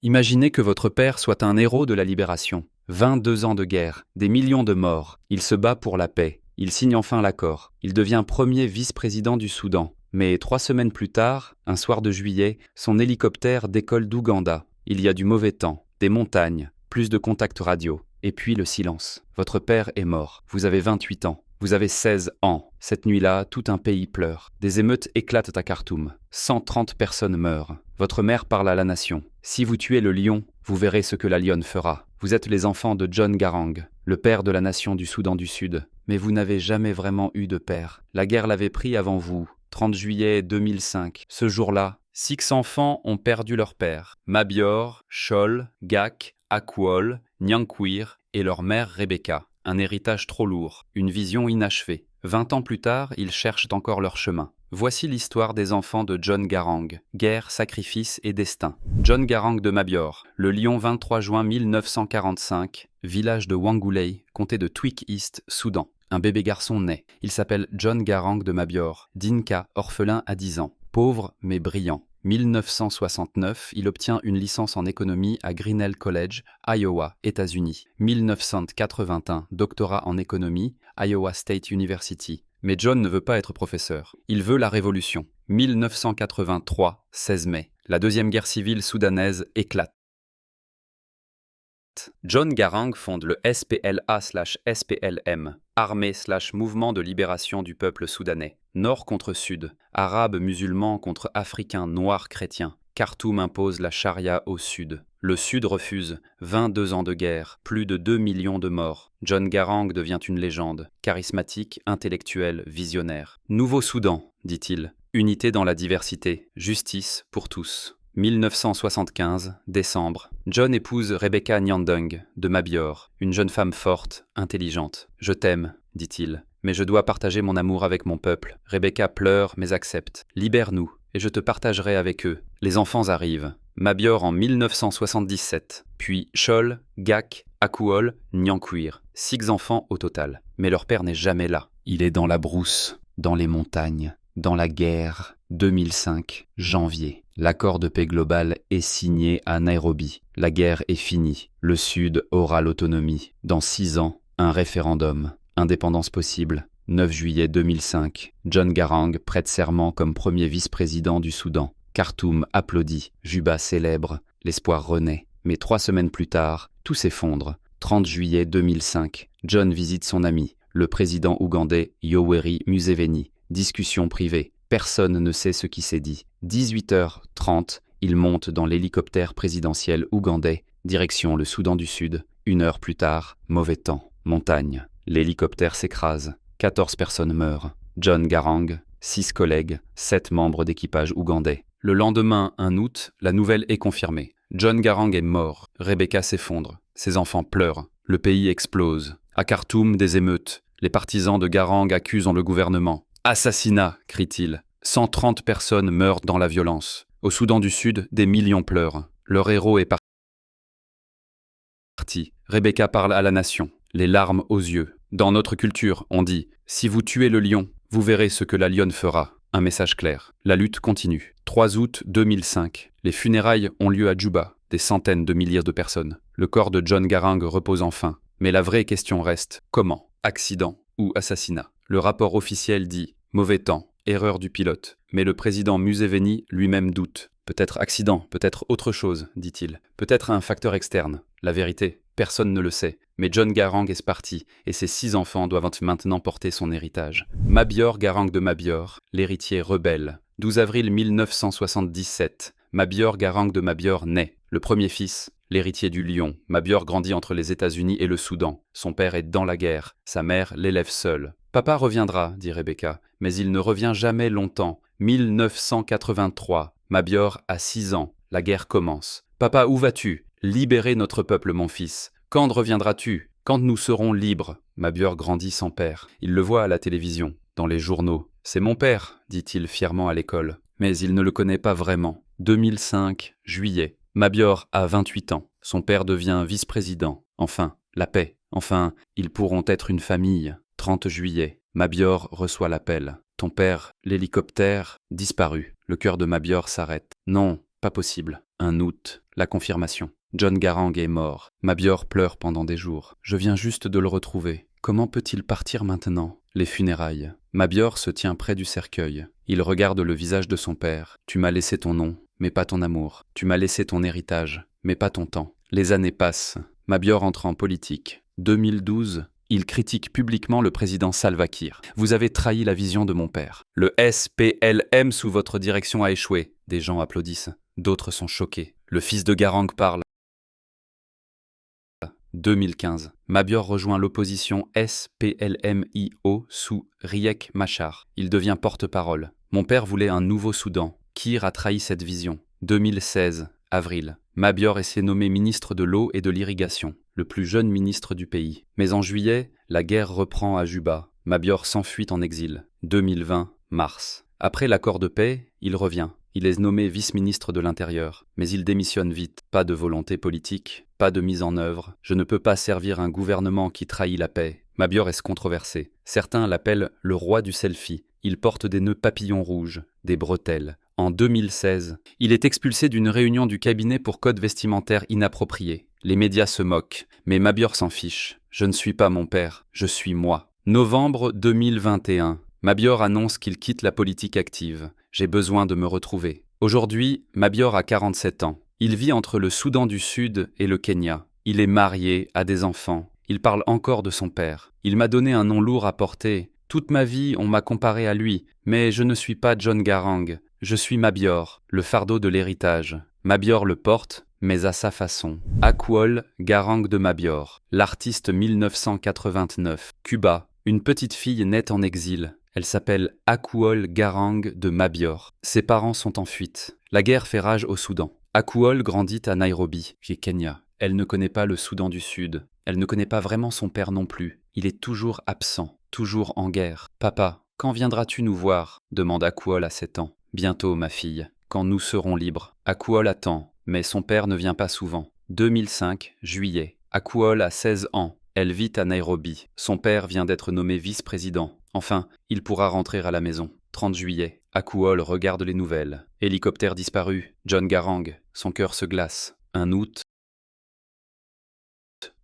Imaginez que votre père soit un héros de la libération. 22 ans de guerre, des millions de morts. Il se bat pour la paix. Il signe enfin l'accord. Il devient premier vice-président du Soudan. Mais 3 semaines plus tard, un soir de juillet, son hélicoptère décolle d'Ouganda. Il y a du mauvais temps, des montagnes, plus de contacts radio. Et puis le silence. Votre père est mort. Vous avez 28 ans. Vous avez 16 ans. Cette nuit-là, tout un pays pleure. Des émeutes éclatent à Khartoum. 130 personnes meurent. Votre mère parle à la nation. Si vous tuez le lion, vous verrez ce que la lionne fera. Vous êtes les enfants de John Garang, le père de la nation du Soudan du Sud. Mais vous n'avez jamais vraiment eu de père. La guerre l'avait pris avant vous. 30 juillet 2005. Ce jour-là, 6 enfants ont perdu leur père. Mabior, Chol, Gak, Akwol, Nyankwir et leur mère Rebecca. Un héritage trop lourd, une vision inachevée. 20 ans plus tard, ils cherchent encore leur chemin. Voici l'histoire des enfants de John Garang. Guerre, sacrifice et destin. John Garang de Mabior, le Lion 23 juin 1945, village de Wangulei, comté de Twik East, Soudan. Un bébé garçon naît. Il s'appelle John Garang de Mabior. Dinka, orphelin à 10 ans. Pauvre mais brillant. 1969, il obtient une licence en économie à Grinnell College, Iowa, États-Unis. 1981, doctorat en économie, Iowa State University. Mais John ne veut pas être professeur. Il veut la révolution. 1983, 16 mai. La deuxième guerre civile soudanaise éclate. John Garang fonde le SPLA/SPLM, Armée/Mouvement de libération du peuple soudanais. Nord contre Sud, Arabes musulmans contre Africains noirs chrétiens. Khartoum impose la charia au Sud. Le Sud refuse. 22 ans de guerre, plus de 2 millions de morts. John Garang devient une légende, charismatique, intellectuel, visionnaire. Nouveau Soudan, dit-il. Unité dans la diversité, justice pour tous. 1975, décembre. John épouse Rebecca Nyandung, de Mabior, une jeune femme forte, intelligente. « Je t'aime », dit-il, « mais je dois partager mon amour avec mon peuple. » Rebecca pleure mais accepte. « Libère-nous, et je te partagerai avec eux. » Les enfants arrivent. Mabior en 1977, puis Chol, Gak, Akwol, Nyankwir. 6 enfants au total. Mais leur père n'est jamais là. Il est dans la brousse, dans les montagnes, dans la guerre. 2005, janvier. L'accord de paix global est signé à Nairobi. La guerre est finie. Le Sud aura l'autonomie. Dans 6 ans, un référendum. Indépendance possible. 9 juillet 2005. John Garang prête serment comme premier vice-président du Soudan. Khartoum applaudit. Juba célèbre. L'espoir renaît. Mais 3 semaines plus tard, tout s'effondre. 30 juillet 2005. John visite son ami, le président ougandais Yoweri Museveni. Discussion privée. Personne ne sait ce qui s'est dit. 18h30, il monte dans l'hélicoptère présidentiel ougandais, direction le Soudan du Sud. 1 heure plus tard, mauvais temps, montagne. L'hélicoptère s'écrase. 14 personnes meurent. John Garang, 6 collègues, 7 membres d'équipage ougandais. Le lendemain, 1 août, la nouvelle est confirmée. John Garang est mort. Rebecca s'effondre. Ses enfants pleurent. Le pays explose. À Khartoum, des émeutes. Les partisans de Garang accusent le gouvernement. Assassinat, crie-t-il. 130 personnes meurent dans la violence. Au Soudan du Sud, des millions pleurent. Leur héros est parti. Rebecca parle à la nation, les larmes aux yeux. Dans notre culture, on dit « Si vous tuez le lion, vous verrez ce que la lionne fera ». Un message clair. La lutte continue. 3 août 2005. Les funérailles ont lieu à Juba. Des centaines de milliers de personnes. Le corps de John Garang repose enfin. Mais la vraie question reste « Comment ? Accident ou assassinat ?» Le rapport officiel dit « Mauvais temps, erreur du pilote ». Mais le président Museveni lui-même doute. Peut-être accident, peut-être autre chose, dit-il. Peut-être un facteur externe. La vérité, personne ne le sait. Mais John Garang est parti, et ses 6 enfants doivent maintenant porter son héritage. Mabior Garang de Mabior, l'héritier rebelle. 12 avril 1977, Mabior Garang de Mabior naît. Le premier fils, l'héritier du lion. Mabior grandit entre les États-Unis et le Soudan. Son père est dans la guerre. Sa mère l'élève seule. « Papa reviendra », dit Rebecca, mais il ne revient jamais longtemps. 1983, Mabior a 6 ans. La guerre commence. « Papa, où vas-tu ? Libérer notre peuple, mon fils. Quand reviendras-tu ? Quand nous serons libres ?» Mabior grandit sans père. Il le voit à la télévision, dans les journaux. « C'est mon père », dit-il fièrement à l'école. Mais il ne le connaît pas vraiment. 2005, juillet. Mabior a 28 ans. Son père devient vice-président. Enfin, la paix. Enfin, ils pourront être une famille. 30 juillet. Mabior reçoit l'appel. Ton père, l'hélicoptère, disparu. Le cœur de Mabior s'arrête. Non, Pas possible. 1 août, la confirmation. John Garang est mort. Mabior pleure pendant des jours. Je viens juste de le retrouver. Comment peut-il partir maintenant? Les funérailles. Mabior se tient près du cercueil. Il regarde le visage de son père. Tu m'as laissé ton nom, mais pas ton amour. Tu m'as laissé ton héritage, mais pas ton temps. Les années passent. Mabior entre en politique. 2012, il critique publiquement le président Salva Kiir. Vous avez trahi la vision de mon père. Le SPLM sous votre direction a échoué. Des gens applaudissent. D'autres sont choqués. Le fils de Garang parle. 2015. Mabior rejoint l'opposition SPLM-IO sous Riek Machar. Il devient porte-parole. Mon père voulait un nouveau Soudan. Kiir a trahi cette vision. 2016. Avril. Mabior est nommé ministre de l'eau et de l'irrigation, le plus jeune ministre du pays. Mais en juillet, la guerre reprend à Juba. Mabior s'enfuit en exil. 2020. Mars. Après l'accord de paix, il revient. Il est nommé vice-ministre de l'Intérieur, mais il démissionne vite. Pas de volonté politique, pas de mise en œuvre. Je ne peux pas servir un gouvernement qui trahit la paix. Mabior est controversé. Certains l'appellent le roi du selfie. Il porte des nœuds papillons rouges, des bretelles. En 2016, il est expulsé d'une réunion du cabinet pour code vestimentaire inapproprié. Les médias se moquent, mais Mabior s'en fiche. Je ne suis pas mon père, je suis moi. Novembre 2021. Mabior annonce qu'il quitte la politique active. J'ai besoin de me retrouver. Aujourd'hui, Mabior a 47 ans. Il vit entre le Soudan du Sud et le Kenya. Il est marié, a des enfants. Il parle encore de son père. Il m'a donné un nom lourd à porter. Toute ma vie, on m'a comparé à lui. Mais je ne suis pas John Garang. Je suis Mabior, le fardeau de l'héritage. Mabior le porte, mais à sa façon. Akwol Garang de Mabior, l'artiste 1989. Cuba, une petite fille née en exil. Elle s'appelle Akwol Garang de Mabior. Ses parents sont en fuite. La guerre fait rage au Soudan. Akwol grandit à Nairobi, qui est Kenya. Elle ne connaît pas le Soudan du Sud. Elle ne connaît pas vraiment son père non plus. Il est toujours absent, toujours en guerre. « Papa, quand viendras-tu nous voir ?» demande Akwol à 7 ans. « Bientôt, ma fille, quand nous serons libres. » Akwol attend, mais son père ne vient pas souvent. 2005, juillet. Akwol a 16 ans. Elle vit à Nairobi. Son père vient d'être nommé vice-président. Enfin, il pourra rentrer à la maison. 30 juillet. Akwol regarde les nouvelles. Hélicoptère disparu. John Garang. Son cœur se glace. 1 août.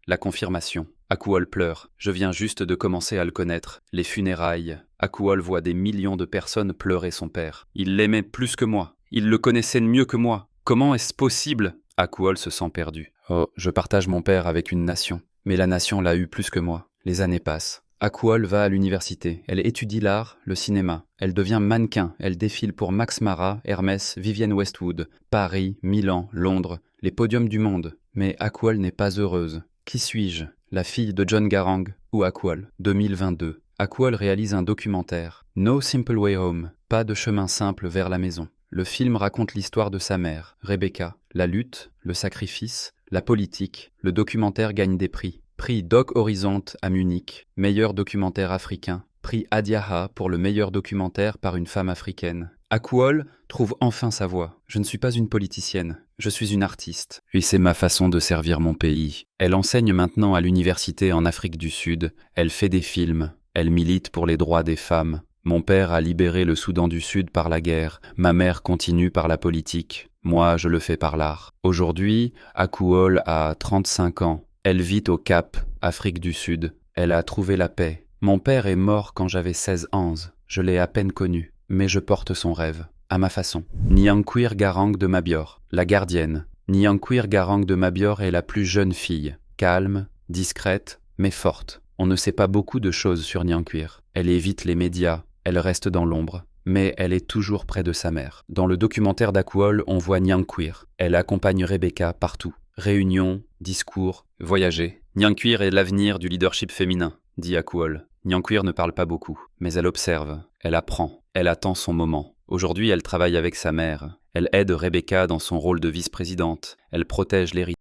La confirmation. Akwol pleure. Je viens juste de commencer à le connaître. Les funérailles. Akwol voit des millions de personnes pleurer son père. Il l'aimait plus que moi. Il le connaissait mieux que moi. Comment est-ce possible? Akwol se sent perdu. Oh, je partage mon père avec une nation. Mais la nation l'a eu plus que moi. Les années passent. Akwol va à l'université. Elle étudie l'art, le cinéma. Elle devient mannequin. Elle défile pour Max Mara, Hermès, Vivienne Westwood. Paris, Milan, Londres, les podiums du monde. Mais Akwol n'est pas heureuse. Qui suis-je? La fille de John Garang ou Akwol? 2022. Akwol réalise un documentaire. No Simple Way Home. Pas de chemin simple vers la maison. Le film raconte l'histoire de sa mère, Rebecca. La lutte, le sacrifice, la politique. Le documentaire gagne des prix. Prix Doc Horizont à Munich, meilleur documentaire africain. Prix Adiaha pour le meilleur documentaire par une femme africaine. Akwol trouve enfin sa voix. Je ne suis pas une politicienne, je suis une artiste. Et c'est ma façon de servir mon pays. Elle enseigne maintenant à l'université en Afrique du Sud. Elle fait des films. Elle milite pour les droits des femmes. Mon père a libéré le Soudan du Sud par la guerre. Ma mère continue par la politique. Moi, je le fais par l'art. Aujourd'hui, Akwol a 35 ans. Elle vit au Cap, Afrique du Sud. Elle a trouvé la paix. Mon père est mort quand j'avais 16 ans. Je l'ai à peine connu, mais je porte son rêve, à ma façon. Nyankwir Garang de Mabior, la gardienne. Nyankwir Garang de Mabior est la plus jeune fille, calme, discrète, mais forte. On ne sait pas beaucoup de choses sur Nyankwir. Elle évite les médias, elle reste dans l'ombre, mais elle est toujours près de sa mère. Dans le documentaire d'Akwol, on voit Nyankwir. Elle accompagne Rebecca partout. Réunions, discours, voyager. Nyankwir est l'avenir du leadership féminin, dit Akwol. Nyankwir ne parle pas beaucoup, mais elle observe, elle apprend, elle attend son moment. Aujourd'hui, elle travaille avec sa mère. Elle aide Rebecca dans son rôle de vice-présidente. Elle protège l'héritage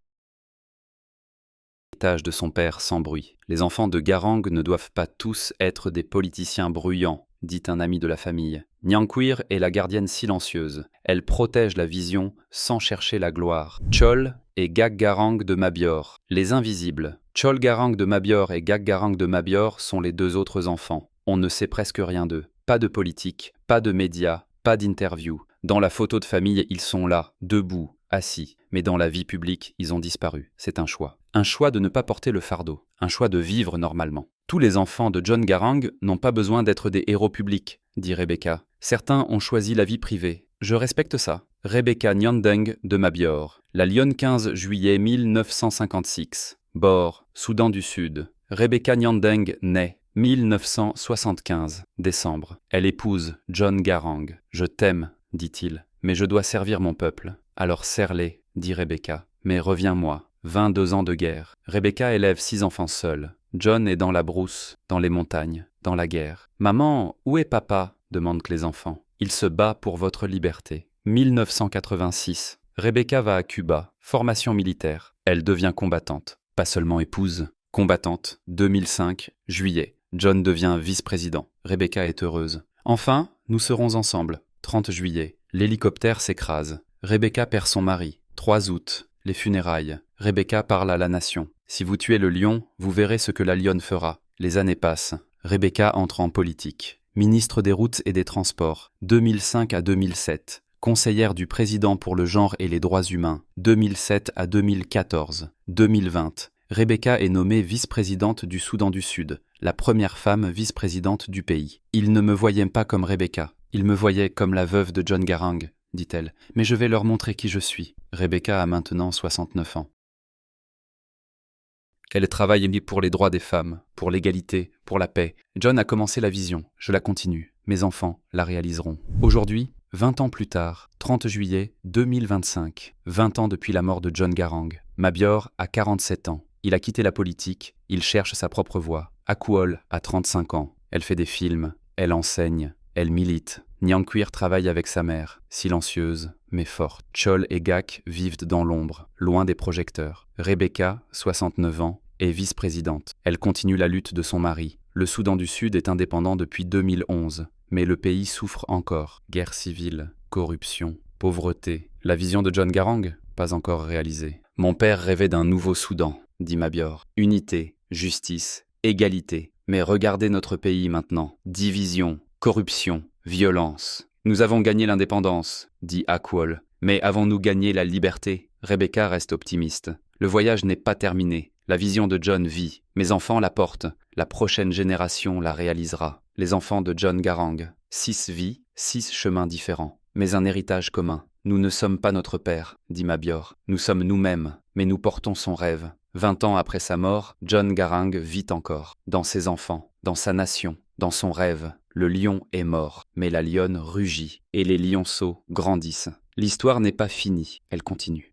de son père sans bruit. Les enfants de Garang ne doivent pas tous être des politiciens bruyants, dit un ami de la famille. Nyankwir est la gardienne silencieuse. Elle protège la vision sans chercher la gloire. Chol et Gag Garang de Mabior, les invisibles. Chol Garang de Mabior et Gag Garang de Mabior sont les 2 autres enfants. On ne sait presque rien d'eux. Pas de politique, pas de médias, pas d'interview. Dans la photo de famille, ils sont là, debout, assis. Mais dans la vie publique, ils ont disparu. C'est un choix. Un choix de ne pas porter le fardeau. Un choix de vivre normalement. Tous les enfants de John Garang n'ont pas besoin d'être des héros publics, dit Rebecca. Certains ont choisi la vie privée. Je respecte ça. Rebecca Nyandeng de Mabior. La Lyon 15 juillet 1956. Bor, Soudan du Sud. Rebecca Nyandeng naît 1975, décembre. Elle épouse John Garang. Je t'aime, dit-il, mais je dois servir mon peuple. Alors serre-les, dit Rebecca. Mais reviens-moi. 22 ans de guerre. Rebecca élève 6 enfants seuls. John est dans la brousse, dans les montagnes, dans la guerre. Maman, où est papa demandent les enfants. Il se bat pour votre liberté. 1986. Rebecca va à Cuba, formation militaire. Elle devient combattante, pas seulement épouse. Combattante, 2005, juillet. John devient vice-président. Rebecca est heureuse. Enfin, nous serons ensemble. 30 juillet. L'hélicoptère s'écrase. Rebecca perd son mari. 3 août. Les funérailles. Rebecca parle à la nation. Si vous tuez le lion, vous verrez ce que la lionne fera. Les années passent. Rebecca entre en politique. Ministre des Routes et des Transports. 2005 à 2007. Conseillère du président pour le genre et les droits humains. 2007 à 2014. 2020. Rebecca est nommée vice-présidente du Soudan du Sud, la première femme vice-présidente du pays. Ils ne me voyaient pas comme Rebecca, ils me voyaient comme la veuve de John Garang, dit-elle, mais je vais leur montrer qui je suis. Rebecca a maintenant 69 ans. Elle travaille pour les droits des femmes, pour l'égalité, pour la paix. John a commencé la vision, je la continue. Mes enfants la réaliseront. Aujourd'hui, 20 ans plus tard, 30 juillet 2025, 20 ans depuis la mort de John Garang, Mabior a 47 ans. Il a quitté la politique, il cherche sa propre voie. Akuol a 35 ans, elle fait des films, elle enseigne, elle milite. Nyankwir travaille avec sa mère, silencieuse mais forte. Chol et Gak vivent dans l'ombre, loin des projecteurs. Rebecca, 69 ans, est vice-présidente. Elle continue la lutte de son mari. Le Soudan du Sud est indépendant depuis 2011, mais le pays souffre encore. Guerre civile, corruption, pauvreté. La vision de John Garang, pas encore réalisée. Mon père rêvait d'un nouveau Soudan, dit Mabior. Unité, justice, égalité. Mais regardez notre pays maintenant. Division, corruption, violence. Nous avons gagné l'indépendance, dit Akuol. Mais avons-nous gagné la liberté? Rebecca reste optimiste. Le voyage n'est pas terminé. La vision de John vit. Mes enfants la portent. La prochaine génération la réalisera. Les enfants de John Garang. 6 vies, 6 chemins différents. Mais un héritage commun. Nous ne sommes pas notre père, dit Mabior. Nous sommes nous-mêmes, mais nous portons son rêve. 20 ans après sa mort, John Garang vit encore. Dans ses enfants, dans sa nation, dans son rêve. Le lion est mort, mais la lionne rugit, et les lionceaux grandissent. L'histoire n'est pas finie, elle continue.